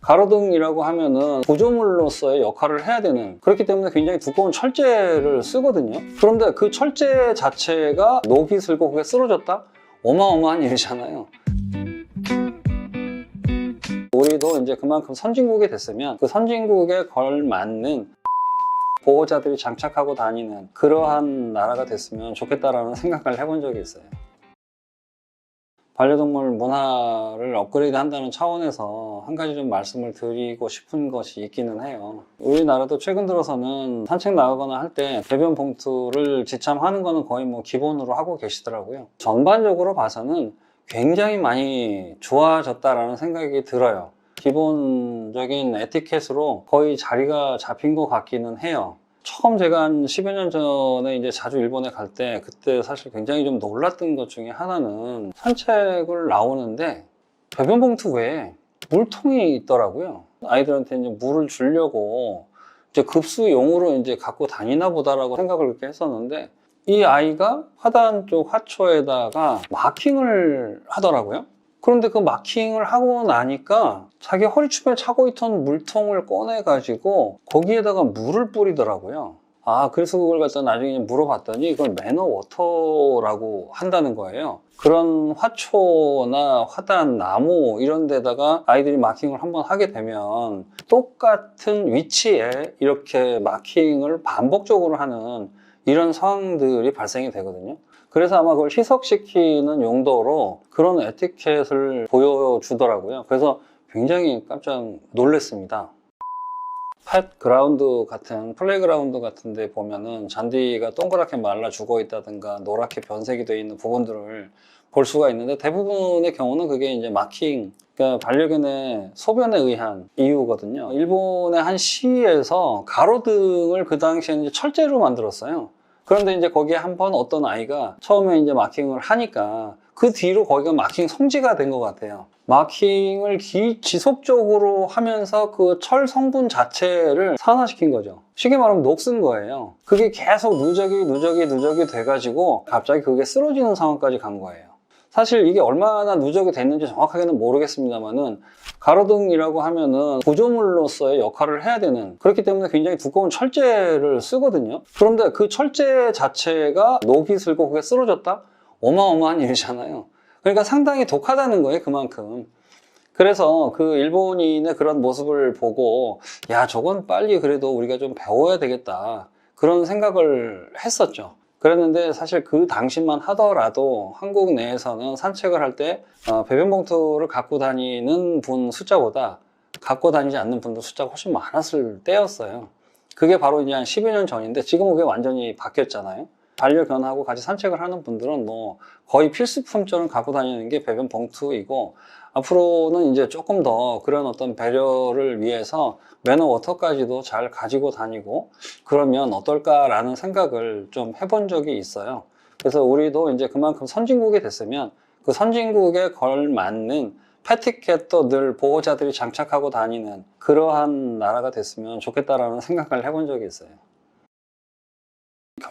가로등이라고 하면은 구조물로서의 역할을 해야 되는, 그렇기 때문에 굉장히 두꺼운 철제를 쓰거든요. 그런데 그 철제 자체가 녹이 슬고 그게 쓰러졌다? 어마어마한 일이잖아요. 우리도 이제 그만큼 선진국이 됐으면 그 선진국에 걸맞는 보호자들이 장착하고 다니는 그러한 나라가 됐으면 좋겠다라는 생각을 해본 적이 있어요. 반려동물 문화를 업그레이드 한다는 차원에서 한 가지 좀 말씀을 드리고 싶은 것이 있기는 해요. 우리나라도 최근 들어서는 산책 나가거나 할 때 배변 봉투를 지참하는 거는 거의 뭐 기본으로 하고 계시더라고요. 전반적으로 봐서는 굉장히 많이 좋아졌다라는 생각이 들어요. 기본적인 에티켓으로 거의 자리가 잡힌 것 같기는 해요. 처음 제가 한 10여 년 전에 이제 자주 일본에 갈 때, 그때 사실 굉장히 좀 놀랐던 것 중에 하나는 산책을 나오는데 배변 봉투 외에 물통이 있더라고요. 아이들한테 이제 물을 주려고 이제 급수용으로 이제 갖고 다니나 보다라고 생각을 그렇게 했었는데, 이 아이가 하단 쪽 하초에다가 마킹을 하더라고요. 그런데 그 마킹을 하고 나니까 자기 허리춤에 차고 있던 물통을 꺼내가지고 거기에다가 물을 뿌리더라고요. 그래서 그걸 갖다 나중에 물어봤더니 이걸 매너워터라고 한다는 거예요. 그런 화초나 화단, 나무 이런 데다가 아이들이 마킹을 한번 하게 되면 똑같은 위치에 이렇게 마킹을 반복적으로 하는 이런 상황들이 발생이 되거든요. 그래서 아마 그걸 희석시키는 용도로 그런 에티켓을 보여주더라고요. 그래서 굉장히 깜짝 놀랐습니다. 펫 그라운드 같은, 플레이그라운드 같은 데 보면은 잔디가 동그랗게 말라 죽어 있다든가 노랗게 변색이 되어 있는 부분들을 볼 수가 있는데, 대부분의 경우는 그게 이제 마킹, 그러니까 반려견의 소변에 의한 이유거든요. 일본의 한 시에서 가로등을 그 당시에는 이제 철제로 만들었어요. 그런데 이제 거기에 한번 어떤 아이가 처음에 이제 마킹을 하니까 그 뒤로 거기가 마킹 성지가 된 것 같아요. 마킹을 지속적으로 하면서 그 철 성분 자체를 산화시킨 거죠. 쉽게 말하면 녹슨 거예요. 그게 계속 누적이 돼가지고 갑자기 그게 쓰러지는 상황까지 간 거예요. 사실 이게 얼마나 누적이 됐는지 정확하게는 모르겠습니다만은, 가로등이라고 하면은 구조물로서의 역할을 해야 되는, 그렇기 때문에 굉장히 두꺼운 철제를 쓰거든요. 그런데 그 철제 자체가 녹이 슬고 그게 쓰러졌다? 어마어마한 일이잖아요. 그러니까 상당히 독하다는 거예요, 그만큼. 그래서 그 일본인의 그런 모습을 보고, 야, 저건 빨리 그래도 우리가 좀 배워야 되겠다, 그런 생각을 했었죠. 그랬는데 사실 그 당시만 하더라도 한국 내에서는 산책을 할 때 배변 봉투를 갖고 다니는 분 숫자보다 갖고 다니지 않는 분들 숫자가 훨씬 많았을 때였어요. 그게 바로 이제 한 10여 년 전인데, 지금은 그게 완전히 바뀌었잖아요. 반려견하고 같이 산책을 하는 분들은 뭐 거의 필수품처럼 갖고 다니는 게 배변 봉투이고, 앞으로는 이제 조금 더 그런 어떤 배려를 위해서 매너워터까지도 잘 가지고 다니고 그러면 어떨까라는 생각을 좀 해본 적이 있어요. 그래서 우리도 이제 그만큼 선진국이 됐으면 그 선진국에 걸맞는 패티켓도 늘 보호자들이 장착하고 다니는 그러한 나라가 됐으면 좋겠다라는 생각을 해본 적이 있어요.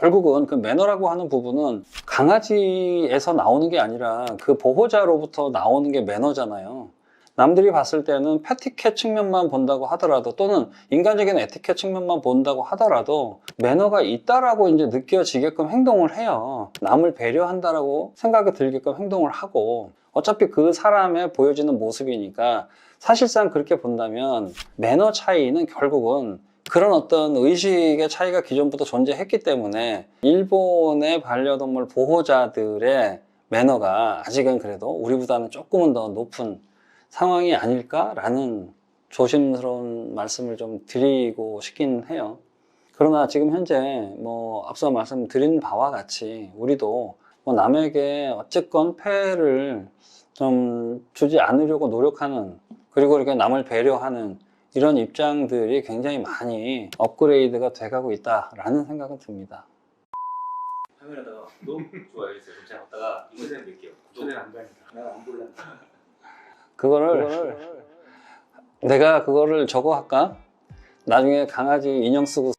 결국은 그 매너라고 하는 부분은 강아지에서 나오는 게 아니라 그 보호자로부터 나오는 게 매너잖아요. 남들이 봤을 때는 패티켓 측면만 본다고 하더라도, 또는 인간적인 에티켓 측면만 본다고 하더라도 매너가 있다라고 이제 느껴지게끔 행동을 해요. 남을 배려한다라고 생각이 들게끔 행동을 하고, 어차피 그 사람의 보여지는 모습이니까 사실상 그렇게 본다면 매너 차이는 결국은 그런 어떤 의식의 차이가 기존부터 존재했기 때문에 일본의 반려동물 보호자들의 매너가 아직은 그래도 우리보다는 조금은 더 높은 상황이 아닐까라는 조심스러운 말씀을 좀 드리고 싶긴 해요. 그러나 지금 현재 뭐 앞서 말씀드린 바와 같이 우리도 뭐 남에게 어쨌건 폐해를 좀 주지 않으려고 노력하는, 그리고 이렇게 남을 배려하는 이런 입장들이 굉장히 많이 업그레이드가 돼가고 있다라는 생각은 듭니다. 카메라다가 너무 좋아해주세요. 그럼 제가 갔다가 이거 좀 넣을게요. 저는 안 가니까. 난 안 볼래. 그거를 내가 그거를 저거 할까? 나중에 강아지 인형 쓰고